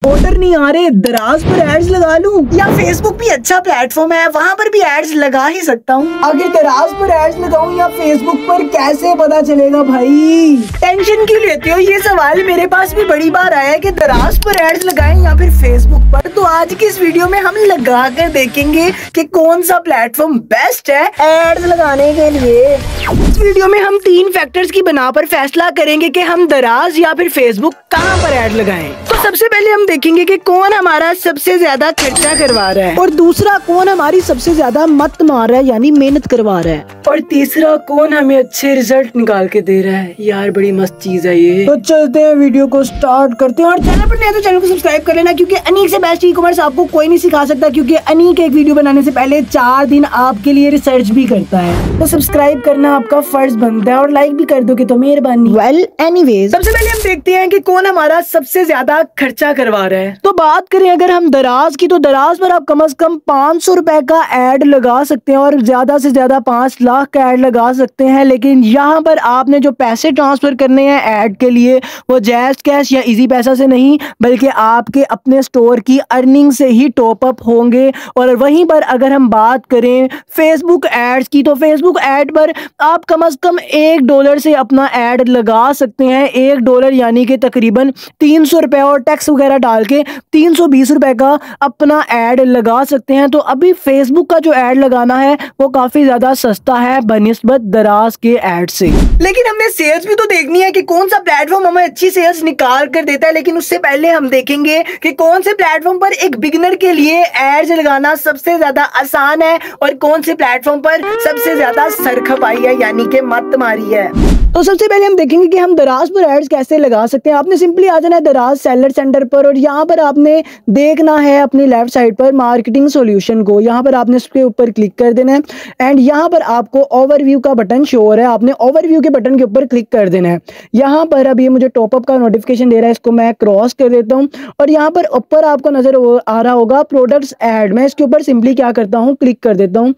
Order नहीं आ रहे, दराज पर एड्स लगा लूं या फेसबुक भी अच्छा प्लेटफॉर्म है, वहाँ पर भी एड्स लगा ही सकता हूँ। अगर दराज पर एड्स लगाऊं या फेसबुक पर कैसे पता चलेगा भाई? टेंशन क्यों लेते हो? ये सवाल मेरे पास भी बड़ी बार आया है कि दराज पर एड्स लगाएं या फिर फेसबुक पर। तो आज की इस वीडियो में हम लगा कर देखेंगे कि कौन सा प्लेटफॉर्म बेस्ट है एड्स लगाने के लिए। इस वीडियो में हम 3 फैक्टर्स की बना पर फैसला करेंगे कि हम दराज या फिर फेसबुक कहाँ पर एड लगाएं। तो सबसे पहले हम देखेंगे कि कौन हमारा सबसे ज्यादा खर्चा करवा रहा है, और दूसरा कौन हमारी सबसे ज्यादा मत मार रहा है यानी मेहनत करवा रहा है, और तीसरा कौन हमें अच्छे रिजल्ट निकाल के दे रहा है। यार बड़ी मस्त चीज है ये। तो चलते हैं, वीडियो को स्टार्ट करते हैं। और चैनल पर नए तो चैनल को सब्सक्राइब कर लेना, क्योंकि अनीक से बेस्ट ई कॉमर्स आपको कोई नहीं सिखा सकता, क्योंकि अनीक एक वीडियो बनाने से पहले 4 दिन आपके लिए रिसर्च भी करता है। तो सब्सक्राइब करना आपका फर्ज बनता है और लाइक भी कर दोगे तो मेहरबानी। वेल एनीवेज, सबसे पहले हम देखते हैं कि कौन हमारा सबसे ज्यादा खर्चा करवा रहा है। तो बात करें अगर हम दराज की, तो दराज पर आप कम से कम 500 रुपए का एड लगा सकते हैं और ज्यादा से ज्यादा 5 लाख का एड लगा सकते हैं। लेकिन यहाँ पर आपने जो पैसे ट्रांसफर करने हैं ऐड के लिए, वो जैज़ कैश या इजी पैसा से नहीं, बल्कि आपके अपने स्टोर की अर्निंग से ही टॉप अप होंगे। और वहीं पर अगर हम बात करें फेसबुक एड्स की, तो फेसबुक एड पर आप कम से कम $1 से अपना एड लगा सकते हैं। $1 यानी कि तकरीबन 300 रुपए, और टैक्स वगैरह डाल के 320 रुपए का अपना एड लगा सकते हैं। तो अभी फेसबुक का जो एड लगाना है वो काफी ज्यादा सस्ता है बनिस्बत दराज के एड से। लेकिन हमने सेल्स भी तो देखनी है कि कौन सा प्लेटफॉर्म हमें अच्छी सेल्स निकाल कर देता है। लेकिन उससे पहले हम देखेंगे कि कौन से प्लेटफॉर्म पर एक बिगिनर के लिए एड्स लगाना सबसे ज्यादा आसान है और कौन से प्लेटफॉर्म पर सबसे ज्यादा सर खपाई है यानी कि मत मारी है। तो सबसे पहले हम देखेंगे कि हम दराज पर एड्स कैसे लगा सकते हैं। आपने सिंपली आ जाना है दराज सेलर सेंटर पर, और यहाँ पर आपने देखना है अपनी लेफ्ट साइड पर मार्केटिंग सॉल्यूशन को। यहाँ पर आपने इसके ऊपर क्लिक कर देना है एंड यहाँ पर आपको ओवरव्यू का बटन शो हो रहा है, आपने ओवरव्यू के बटन के ऊपर क्लिक कर देना है। यहाँ पर अभी मुझे टॉपअप का नोटिफिकेशन दे रहा है, इसको मैं क्रॉस कर देता हूँ। और यहाँ पर ऊपर आपको नजर आ रहा होगा प्रोडक्ट्स ऐड, मैं इसके ऊपर सिंपली क्या करता हूँ, क्लिक कर देता हूँ।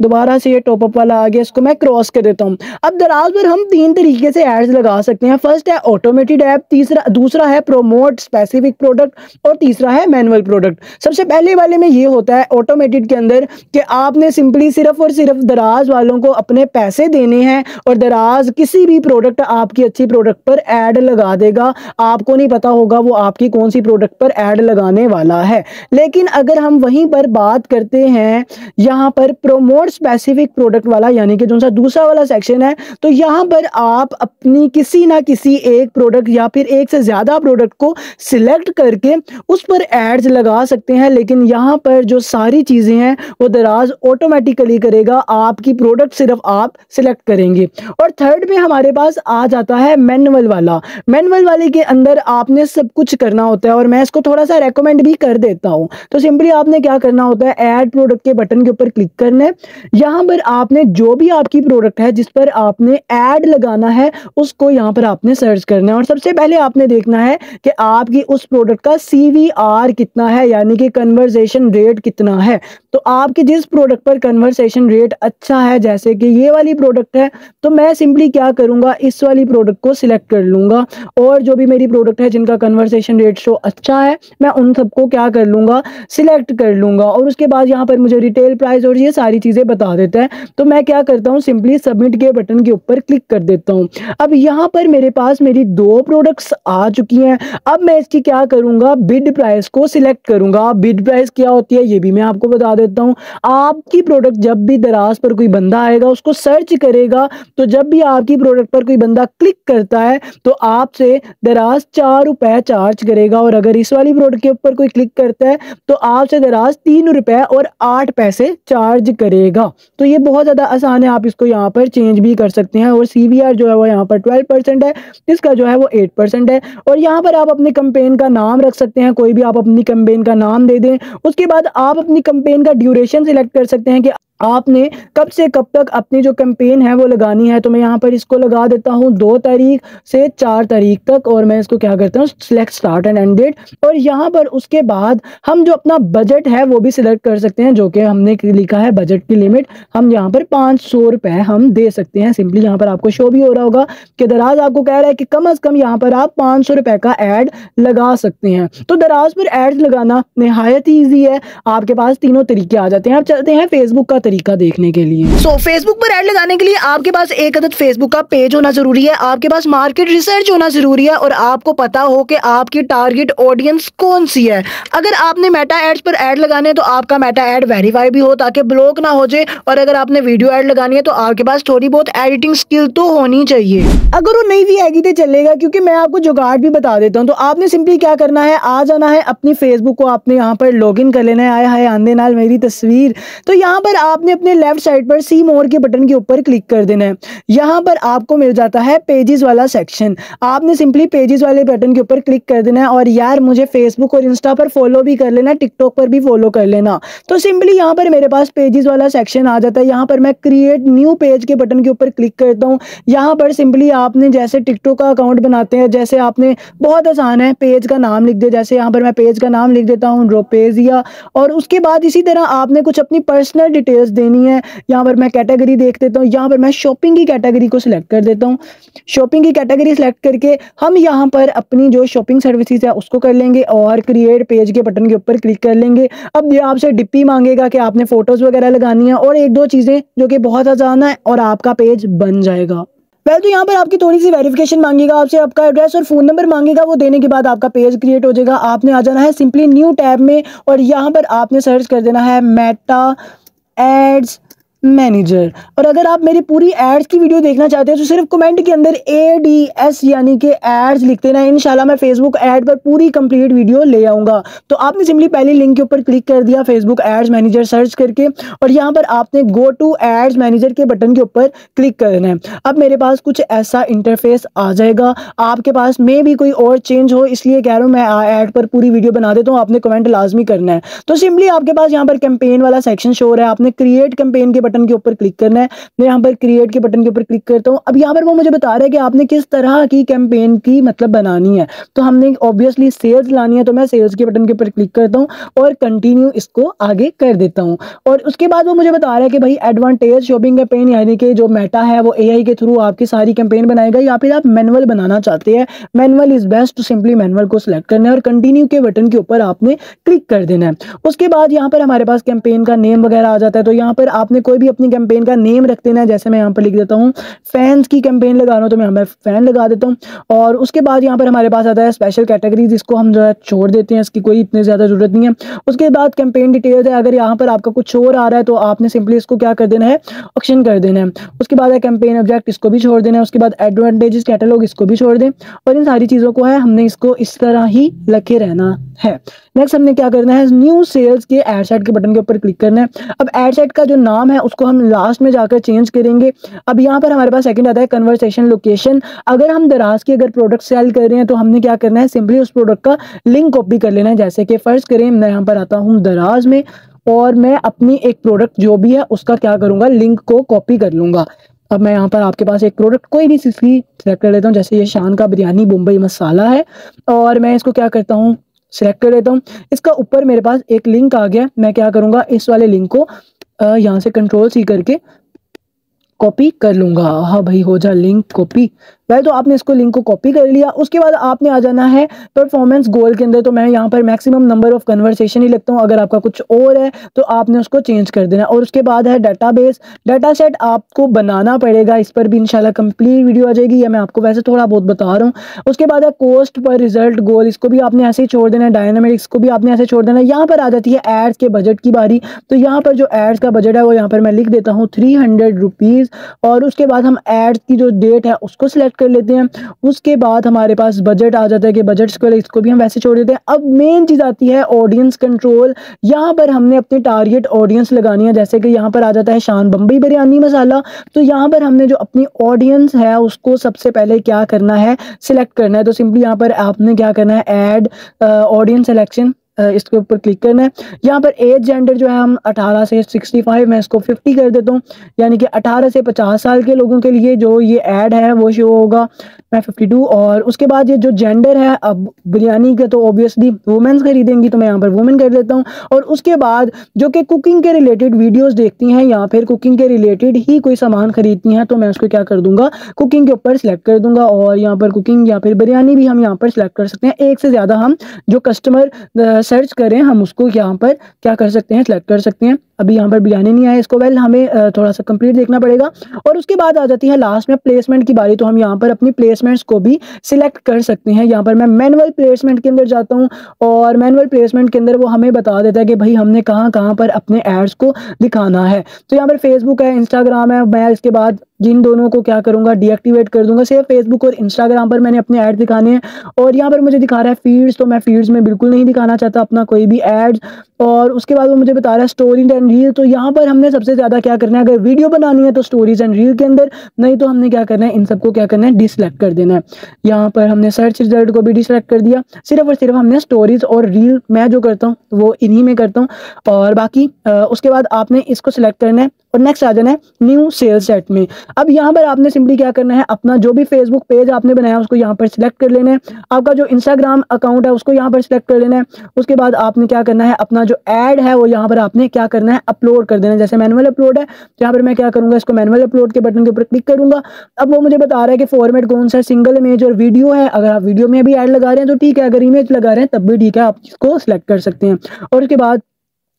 दोबारा से ये टॉपअप वाला आ गया, इसको मैं क्रॉस कर देता हूँ। अब दराज पर हम 3 तरीके से एड्स लगा सकते हैं। फर्स्ट है ऑटोमेटेड ऐप, दूसरा है प्रोमोट स्पेसिफिक प्रोडक्ट, और तीसरा है मैनुअल प्रोडक्ट। सबसे पहले वाले में ये होता है ऑटोमेटेड के अंदर कि आपने सिंपली सिर्फ और सिर्फ दराज वालों को अपने पैसे देने हैं और दराज किसी भी प्रोडक्ट, आपकी अच्छी प्रोडक्ट पर ऐड लगा देगा। आपको नहीं पता होगा वो आपकी कौन सी प्रोडक्ट पर ऐड लगाने वाला है। लेकिन अगर हम वहीं पर बात करते हैं यहाँ पर प्रोमोट स्पेसिफिक प्रोडक्ट वाला, यानी कि जो सा दूसरा वाला सेक्शन है, तो यहां पर आप अपनी किसी ना किसी एक प्रोडक्ट या फिर एक से ज्यादा प्रोडक्ट को सिलेक्ट करके उस पर एड्स लगा सकते हैं। लेकिन यहां पर जो सारी चीजें हैं वो दराज ऑटोमेटिकली करेगा, आपकी प्रोडक्ट सिर्फ आप सिलेक्ट करेंगे। और थर्ड में हमारे पास आ जाता है मैनुअल वाला। मैनुअल वाले के अंदर आपने सब कुछ करना होता है, और मैं इसको थोड़ा सा रेकमेंड भी कर देता हूं। तो सिंपली आपने क्या करना होता है, ऐड प्रोडक्ट के बटन के ऊपर क्लिक करना है। यहां पर आपने जो भी आपकी प्रोडक्ट है जिस पर आपने ऐड लगाना है उसको यहां पर आपने सर्च करना है। और सबसे पहले आपने देखना है कि आपकी उस प्रोडक्ट का CVR कितना है, यानी कि कन्वर्सेशन रेट कितना है। तो आपके जिस प्रोडक्ट पर कन्वर्सेशन रेट अच्छा है, जैसे कि ये वाली प्रोडक्ट है, तो मैं सिंपली क्या करूंगा, इस वाली प्रोडक्ट को सिलेक्ट कर लूंगा। और जो भी मेरी प्रोडक्ट है जिनका कन्वर्सेशन रेट शो अच्छा है, मैं उन सबको क्या कर लूंगा, सिलेक्ट कर लूंगा। और उसके बाद यहाँ पर मुझे रिटेल प्राइस और ये सारी चीजें बता देता है। तो मैं क्या करता हूँ, सिंपली सबमिट के बटन के ऊपर क्लिक कर देता हूँ। अब यहाँ पर मेरे पास मेरी 2 प्रोडक्ट्स आ चुकी हैं। अब मैं इसकी क्या करूंगा, बिड प्राइस को सिलेक्ट करूंगा। बिड प्राइस क्या होती है ये भी मैं आपको बता देता हूँ। आपकी प्रोडक्ट जब भी दराज पर कोई बंदा आएगा उसको सर्च करेगा, तो जब भी आपकी प्रोडक्ट पर कोई बंदा क्लिक करता है तो आपसे दराज 4 रुपए चार्ज करेगा। और अगर इस वाली प्रोडक्ट के ऊपर कोई क्लिक करता है तो आपसे दराज 3 रुपए और 8 पैसे चार्ज करेगा। तो ये बहुत ज़्यादा आसान है, आप इसको यहाँ पर चेंज भी कर सकते हैं। और CVR जो है वो यहाँ पर 12% है, इसका जो है वो 8% है। और यहाँ पर आप अपनी कैंपेन का नाम रख सकते हैं, कोई भी आप अपनी कैंपेन का नाम दे दें। उसके बाद आप अपनी कैंपेन का ड्यूरेशन सिलेक्ट कर सकते हैं कि आपने कब से कब तक अपनी जो कैंपेन है वो लगानी है। तो मैं यहाँ पर इसको लगा देता हूँ 2 तारीख से 4 तारीख तक, और मैं इसको क्या करता हूँ select start and end date. और यहाँ पर उसके बाद हम जो अपना बजट है वो भी सिलेक्ट कर सकते हैं, जो कि हमने लिखा है बजट की लिमिट हम यहाँ पर 500 रुपए हम दे सकते हैं। सिंपली यहाँ पर आपको शो भी हो रहा होगा कि दराज आपको कह रहा है कि कम से कम यहाँ पर आप 500 रुपए का एड लगा सकते हैं। तो दराज पर एड्स लगाना निहायत ही ईजी है, आपके पास तीनों तरीके आ जाते हैं। अब चलते हैं फेसबुक का तरीका देखने के लिए। फेसबुक पर ऐड लगाने के लिए आपके पास एक अदद फेसबुक का पेज होना जरूरी है, आपके पास मार्केट रिसर्च होना जरूरी है, और आपको पता हो कि आपकी टारगेट ऑडियंस कौन सी है। अगर आपने मेटा एड्स पर ऐड लगाने तो आपका मेटा ऐड वेरीफाई भी हो ताकि ब्लॉक ना हो जाए, और अगर आपने वीडियो ऐड लगानी है तो आपके पास थोड़ी बहुत एडिटिंग स्किल तो होनी चाहिए। अगर वो नहीं भी आएगी तो चलेगा, क्योंकि मैं आपको जुगाड़ भी बता देता हूँ। तो आपने सिंपली क्या करना है, आ जाना है अपनी फेसबुक को, आपने यहाँ पर लॉग इन कर लेना है। आया है आंदे नाल मेरी तस्वीर। तो यहाँ पर आपने अपने लेफ्ट साइड पर सी मोर के बटन के ऊपर क्लिक कर देना है। यहाँ पर आपको मिल जाता है पेजेस वाला सेक्शन, आपने सिंपली पेजेस वाले बटन के ऊपर क्लिक कर देना है। और यार मुझे फेसबुक और इंस्टा पर फॉलो भी कर लेना, टिकटॉक पर भी फॉलो कर लेना। तो सिंपली यहाँ पर मेरे पास पेजेस वाला सेक्शन आ जाता है। यहाँ पर मैं क्रिएट न्यू पेज के बटन के ऊपर क्लिक करता हूँ। यहाँ पर सिंपली आपने जैसे टिकटॉक का अकाउंट बनाते हैं, जैसे आपने बहुत आसान है, पेज का नाम लिख दे। जैसे यहाँ पर मैं पेज का नाम लिख देता हूँ ड्रोपेजिया, और उसके बाद इसी तरह आपने कुछ अपनी पर्सनल डिटेल्स देनी है। यहाँ पर मैं कैटेगरी देख देता हूँ, यहाँ पर मैं शॉपिंग की कैटेगरी को सिलेक्ट कर देता हूँ। शॉपिंग की कैटेगरी सिलेक्ट करके हम यहाँ पर अपनी जो शॉपिंग सर्विसेज है उसको कर लेंगे, और क्रिएट पेज के बटन के ऊपर क्लिक कर लेंगे। अब ये आपसे डिप्पी मांगेगा कि आपने फोटोज वगैरह लगानी है, और एक दो चीजें जो कि बहुत आसान है, और आपका पेज बन जाएगा। पहले तो यहाँ पर आपकी थोड़ी सी वेरिफिकेशन मांगेगा, आपसे आपका एड्रेस और फोन नंबर मांगेगा। वो देने के बाद आपका पेज क्रिएट हो जाएगा। आपने आ जाना है सिंपली न्यू टैब में, और यहाँ पर आपने सर्च कर देना है मेटा एड्स मैनेजर। और अगर आप मेरी पूरी एड्स की वीडियो देखना चाहते हैं तो सिर्फ कमेंट के अंदर ADS यानी कि एड्स लिख देना। इंशाल्लाह मैं फेसबुक ऐड पर पूरी कंप्लीट वीडियो ले आऊंगा। तो आपने सिंपली पहले लिंक के ऊपर क्लिक कर दिया फेसबुक एड्स मैनेजर सर्च करके, और यहाँ पर आपने गो टू एड्स मैनेजर के बटन के ऊपर क्लिक करना है। अब मेरे पास कुछ ऐसा इंटरफेस आ जाएगा, आपके पास में भी कोई और चेंज हो इसलिए कह रहा हूँ मैं ऐड पर पूरी वीडियो बना देता हूँ, आपने कमेंट लाजमी करना है। तो सिंपली आपके पास यहाँ पर कैंपेन वाला सेक्शन शो हो रहा है, आपने क्रिएट कैंपेन के बटन के ऊपर क्लिक करना है। मैं यहाँ पर क्रिएट के बटन के ऊपर क्लिक करता हूँ। अब यहाँ पर वो मुझे बता रहा है कि आपने किस तरह की कैंपेन की मतलब बनानी है। तो हमने ऑब्वियसली सेल्स लानी है, तो मैं सेल्स के बटन के ऊपर क्लिक करता हूँ और कंटिन्यू इसको आगे कर देता हूँ। और उसके बाद वो मुझे बता रहा है कि भाई एडवांटेज शॉपिंग कैंपेन यानी कि जो मेटा है वो AI के थ्रू आपकी सारी कैंपेन बनाएगा, या फिर आप मैनुअल बनाना चाहते हैं, मैनुअल इज बेस्ट। तो सिंपली मैनुअल को सिलेक्ट करना है और कंटिन्यू के बटन के ऊपर आपने क्लिक कर देना है। उसके बाद यहाँ पर हमारे पास कैंपेन का नेम वगैरह आ जाता है। तो यहाँ पर आपने कोई भी अपनी कैंपेन का नेम रख देना है। जैसे मैं यहाँ पर लिख देता हूँ फैंस की कैंपेन लगा रहा हूँ, तो मैं यहाँ पर फैन लगा देता हूँ। और उसके बाद यहाँ पर हमारे पास आता है स्पेशल कैटेगरीज, इसको हम जो है छोड़ देते हैं, इसकी कोई इतनी ज्यादा जरूरत नहीं है। उसके बाद कैंपेन डिटेल्स है, अगर यहाँ पर आपका कुछ और आ रहा है तो आपने सिंपली इसको क्या कर देना है, ऑप्शन कर देना है। उसके बाद है कैंपेन ऑब्जेक्ट, इसको भी छोड़ देना है। उसके बाद एडवांटेजेस कैटलॉग, इसको भी छोड़ दें। और इन सारी चीजों को है हमने इसको इस तरह ही लखे रहना है। नेक्स्ट हमने क्या करना है, न्यू सेल्स के एड सेट के बटन के ऊपर क्लिक करना है। अब एड सेट का जो नाम है उसको हम लास्ट में जाकर चेंज करेंगे। अब यहाँ पर हमारे पास सेकंड आता है कन्वर्सेशन लोकेशन। अगर हम दराज के अगर प्रोडक्ट सेल कर रहे हैं तो हमने क्या करना है, सिंपली उस प्रोडक्ट का लिंक कॉपी कर लेना है। जैसे कि फर्ज करें मैं यहाँ पर आता हूँ दराज में, और मैं अपनी एक प्रोडक्ट जो भी है उसका क्या करूंगा, लिंक को कॉपी कर लूंगा। अब मैं यहाँ पर आपके पास एक प्रोडक्ट कोई भी चीज़ सेलेक्ट कर लेता हूँ, जैसे ये शान का बिरयानी मुंबई मसाला है, और मैं इसको क्या करता हूँ, सिलेक्ट कर लेता हूँ। इसका ऊपर मेरे पास एक लिंक आ गया, मैं क्या करूँगा, इस वाले लिंक को यहाँ से Ctrl+C करके कॉपी कर लूंगा। हाँ भाई हो जा लिंक कॉपी। वह तो आपने इसको लिंक को कॉपी कर लिया। उसके बाद आपने आ जाना है परफॉर्मेंस गोल के अंदर। तो मैं यहाँ पर मैक्सिमम नंबर ऑफ कन्वर्सेशन ही लिखता हूँ, अगर आपका कुछ और है तो आपने उसको चेंज कर देना। और उसके बाद है डाटाबेस, डाटा सेट आपको बनाना पड़ेगा। इस पर भी इंशाल्लाह कंप्लीट वीडियो आ जाएगी, या मैं आपको वैसे थोड़ा बहुत बता रहा हूँ। उसके बाद है कॉस्ट पर रिजल्ट गोल, इसको भी आपने ऐसे ही छोड़ देना है। डायनामिक्स को भी आपने ऐसे छोड़ देना है। यहाँ पर आ जाती है एड्स के बजट की बारी। तो यहाँ पर जो एड्स का बजट है वो यहाँ पर मैं लिख देता हूँ 300 रुपीज़। और उसके बाद हम एड्स की जो डेट है उसको सिलेक्ट कर लेते हैं। उसके बाद हमारे पास बजट आ जाता है कि बजट को इसको भी हम वैसे छोड़ देते हैं। अब मेन चीज आती है ऑडियंस कंट्रोल। यहाँ पर हमने अपनी टारगेट ऑडियंस लगानी है। जैसे कि यहाँ पर आ जाता है शान बम्बई बिरयानी मसाला। तो यहाँ पर हमने जो अपनी ऑडियंस है उसको सबसे पहले क्या करना है, सिलेक्ट करना है। तो सिंपली यहाँ पर आपने क्या करना है, ऐड ऑडियंस सिलेक्शन इसके ऊपर क्लिक करना है। यहाँ पर एज जेंडर जो है हम 18 से 65, मैं इसको 50 कर देता हूँ, यानी कि 18 से 50 साल के लोगों के लिए जो ये ऐड है वो शो होगा। मैं 52। और उसके बाद ये जो जेंडर है, अब बिरयानी का तो ऑब्वियसली वुमेन्स खरीदेंगी, तो मैं यहाँ पर वुमेन कर देता हूँ। और उसके बाद जो कि कुकिंग के रिलेटेड वीडियोस देखती हैं या फिर कुकिंग के रिलेटेड ही कोई सामान खरीदती हैं, तो मैं उसको क्या कर दूंगा, कुकिंग के ऊपर सेलेक्ट कर दूंगा। और यहाँ पर कुकिंग या फिर बिरयानी भी हम यहाँ पर सेलेक्ट कर सकते हैं। एक से ज़्यादा हम जो कस्टमर सर्च करें हम उसको यहाँ पर क्या कर सकते हैं, सेलेक्ट कर सकते हैं। अभी यहाँ पर बिरयानी नहीं आया, इसको हमें थोड़ा सा कंप्लीट देखना पड़ेगा। और उसके बाद आ जाती है लास्ट में प्लेसमेंट की बारी, तो हम यहाँ पर अपनी प्लेसमेंट्स को भी सिलेक्ट कर सकते हैं। यहाँ पर मैं मैनुअल प्लेसमेंट के अंदर जाता हूँ और मैनुअल प्लेसमेंट के अंदर वो हमें बता देता है कि भाई हमने कहाँ कहाँ पर अपने एड्स को दिखाना है। तो यहाँ पर फेसबुक है, इंस्टाग्राम है, मैं इसके बाद जिन दोनों को क्या करूंगा, डीएक्टिवेट कर दूंगा। सिर्फ फेसबुक और इंस्टाग्राम पर मैंने अपने ऐड दिखाने हैं। और यहाँ पर मुझे दिखा रहा है फीड्स, तो मैं फीड्स में बिल्कुल नहीं दिखाना चाहता अपना कोई भी एड्स। और उसके बाद वो मुझे बता रहा है स्टोरीज एंड रील, तो यहाँ पर हमने सबसे ज़्यादा क्या करना है, अगर वीडियो बनानी है तो स्टोरीज एंड रील के अंदर, नहीं तो हमने क्या करना है, इन सबको क्या करना है, डिसलेक्ट कर देना है। यहाँ पर हमने सर्च रिजल्ट को भी डिसलेक्ट कर दिया, सिर्फ और सिर्फ हमने स्टोरीज और रील मैं जो करता हूँ वो इन्हीं में करता हूँ। और बाकी उसके बाद आपने इसको सिलेक्ट करना है और नेक्स्ट आ जाना है न्यू सेल्स सेट में। अब यहाँ पर आपने सिंपली क्या करना है, अपना जो भी फेसबुक पेज आपने बनाया उसको यहाँ पर सिलेक्ट कर लेना है। आपका जो इंस्टाग्राम अकाउंट है उसको यहाँ पर सिलेक्ट कर लेना है। उसके बाद आपने क्या करना है, अपना जो ऐड है वो यहाँ पर आपने क्या करना है, अपलोड कर देना है। जैसे मैनुअल अपलोड है, तो यहाँ पर मैं क्या करूँगा, इसको मैनुअल अपलोड के बटन के ऊपर क्लिक करूँगा। अब वो मुझे बता रहा है कि फॉर्मेट कौन सा है, सिंगल इमेज और वीडियो है। अगर आप वीडियो में भी ऐड लगा रहे हैं तो ठीक है, अगर इमेज लगा रहे हैं तब भी ठीक है, आप इसको सिलेक्ट कर सकते हैं। और उसके बाद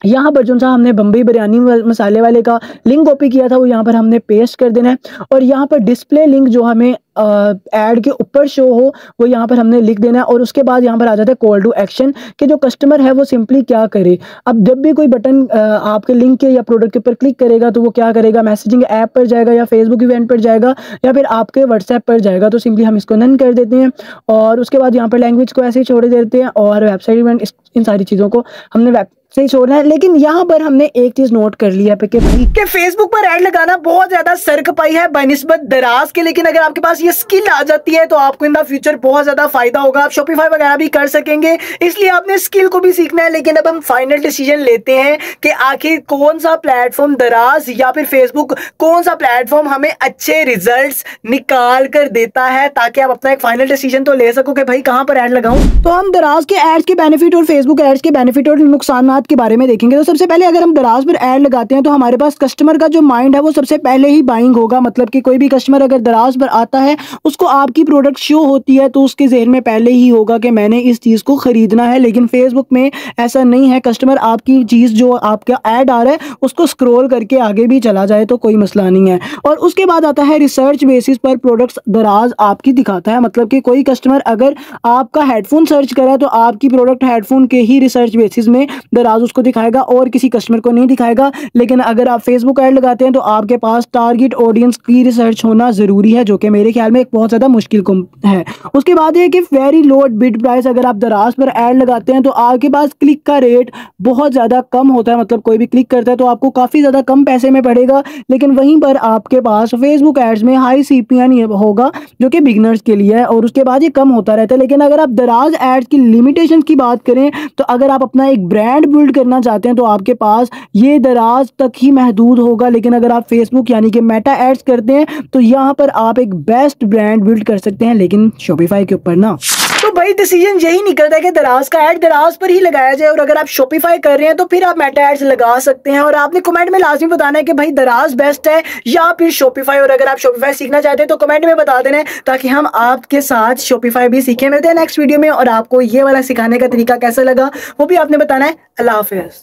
यहाँ पर जो सा हमने बम्बई बिरयानी मसाले वाले का लिंक कॉपी किया था वो यहाँ पर हमने पेस्ट कर देना है। और यहाँ पर डिस्प्ले लिंक जो हमें ऐड के ऊपर शो हो वो यहाँ पर हमने लिख देना है। और उसके बाद यहाँ पर आ जाता है कॉल टू एक्शन कि जो कस्टमर है वो सिंपली क्या करे। अब जब भी कोई बटन आपके लिंक के या प्रोडक्ट के ऊपर क्लिक करेगा तो वो क्या करेगा, मैसेजिंग ऐप पर जाएगा या फेसबुक इवेंट पर जाएगा या फिर आपके व्हाट्सएप पर जाएगा। तो सिंपली हम इसको नन कर देते हैं। और उसके बाद यहाँ पर लैंग्वेज को ऐसे ही छोड़ देते हैं और वेबसाइट इवेंट, इन सारी चीज़ों को हमने वेब से छोड़ना है। लेकिन यहाँ पर हमने एक चीज नोट कर लिया है कि फेसबुक पर ऐड लगाना बहुत ज्यादा सरकपाई है बनिस्बत दराज के। लेकिन अगर आपके पास ये स्किल आ जाती है तो आपको इन द फ्यूचर बहुत ज्यादा फायदा होगा, आप शॉपिफाई वगैरह भी कर सकेंगे। इसलिए आपने स्किल को भी सीखना है। लेकिन अब हम फाइनल डिसीजन लेते हैं कि आखिर कौन सा प्लेटफॉर्म, दराज या फिर फेसबुक, कौन सा प्लेटफॉर्म हमें अच्छे रिजल्ट्स निकाल कर देता है, ताकि आप अपना एक फाइनल डिसीजन तो ले सको कि भाई कहां पर ऐड लगाऊं। तो हम दराज के एड्स के बेनिफिट और फेसबुक एड्स के बेनिफिट और नुकसान के बारे में देखेंगे। तो सबसे पहले अगर हम दराज पर ऐड लगाते हैं तो हमारे पास कस्टमर का जो माइंड है वो सबसे पहले ही बाइंग होगा। मतलब कि कोई भी कस्टमर अगर दराज पर आता है, उसको आपकी प्रोडक्ट शो होती है तो उसके जहन में पहले ही होगा कि मैंने इस चीज को खरीदना है। लेकिन फेसबुक में ऐसा नहीं है, कस्टमर आपकी चीज जो आपका ऐड आ रहा है उसको स्क्रॉल करके आगे भी चला जाए तो कोई मसला नहीं है। और उसके बाद आता है रिसर्च बेसिस पर प्रोडक्ट्स दराज आपकी दिखाता है। मतलब कि कोई कस्टमर अगर आपका हेडफोन सर्च करा तो आपकी प्रोडक्ट हेडफोन के ही रिसर्च बेसिस में दराज उसको दिखाएगा और किसी कस्टमर को नहीं दिखाएगा। लेकिन अगर आप फेसबुक ऐड लगाते हैं तो आपके पास टारगेट ऑडियंस की रिसर्च होना जरूरी है, जो कि मेरे ख्याल में एक बहुत ज्यादा मुश्किल है। उसके बाद है कि वेरी लो बिड प्राइस, अगर आप दराज पर ऐड लगाते हैं तो आपके पास क्लिक का रेट बहुत ज्यादा कम होता है। मतलब कोई भी क्लिक करता है तो आपको काफी ज्यादा कम पैसे में पड़ेगा। लेकिन वहीं पर आपके पास फेसबुक एड्स में हाई CPN होगा जो कि बिगिनर्स के लिए है और उसके बाद ये कम होता रहता है। लेकिन अगर आप दराज एड्स की लिमिटेशन की बात करें तो अगर आप अपना एक ब्रांड बिल्ड करना चाहते हैं तो आपके पास ये दराज तक ही महदूद होगा। लेकिन अगर आप फेसबुक यानी कि मेटा एड्स करते हैं तो यहाँ पर आप एक बेस्ट ब्रांड बिल्ड कर सकते हैं, लेकिन शॉपिफाई के ऊपर ना। तो भाई डिसीजन यही निकलता है कि दराज का ऐड दराज पर ही लगाया जाए। और अगर आप शॉपिफाई कर रहे हैं तो फिर आप मेटा एड्स लगा सकते हैं। और आपने कमेंट में लाजमी बताना है कि भाई दराज बेस्ट है या फिर शॉपिफाई। और अगर आप शॉपिफाई सीखना चाहते हैं तो कमेंट में बता देना ताकि हम आपके साथ शॉपिफाई भी सीखें। मिलते हैं नेक्स्ट वीडियो में। और आपको ये वाला सिखाने का तरीका कैसा लगा वो भी आपने बताना है। अल्लाह हाफिज़।